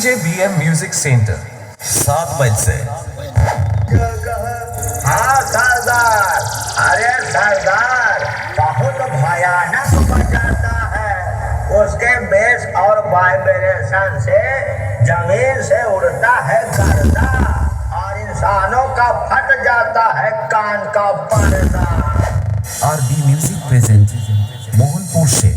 DJ BM music centre 7 मील से। हाँ सरदार, अरे सरदार बहुत भयानक बजाता है। उसके बेस और वाइब्रेशन से जमीन से उड़ता है गर्दा और इंसानों का फट जाता है कान का पर्दा। आरबी म्यूजिक प्रेजेंट मोहनपुर से।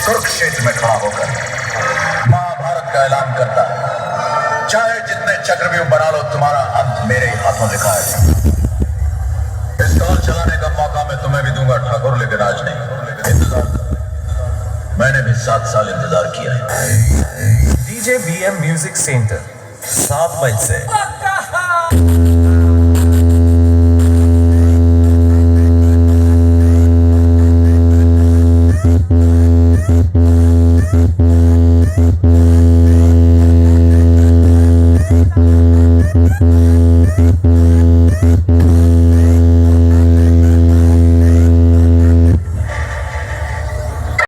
कुरुक्षेत्र में खड़ा होकर महाभारत का ऐलान करता है, चाहे जितने चक्रव्यूह बना लो, तुम्हारा अंत मेरे ही हाथों लिखा है। पिस्तौल चलाने का मौका मैं तुम्हें भी दूंगा ठाकुर, लेकिन आज नहीं। इंतजार करो, मैंने भी 7 साल इंतजार किया है। डीजे बीएम म्यूजिक सेंटर 7 मील से।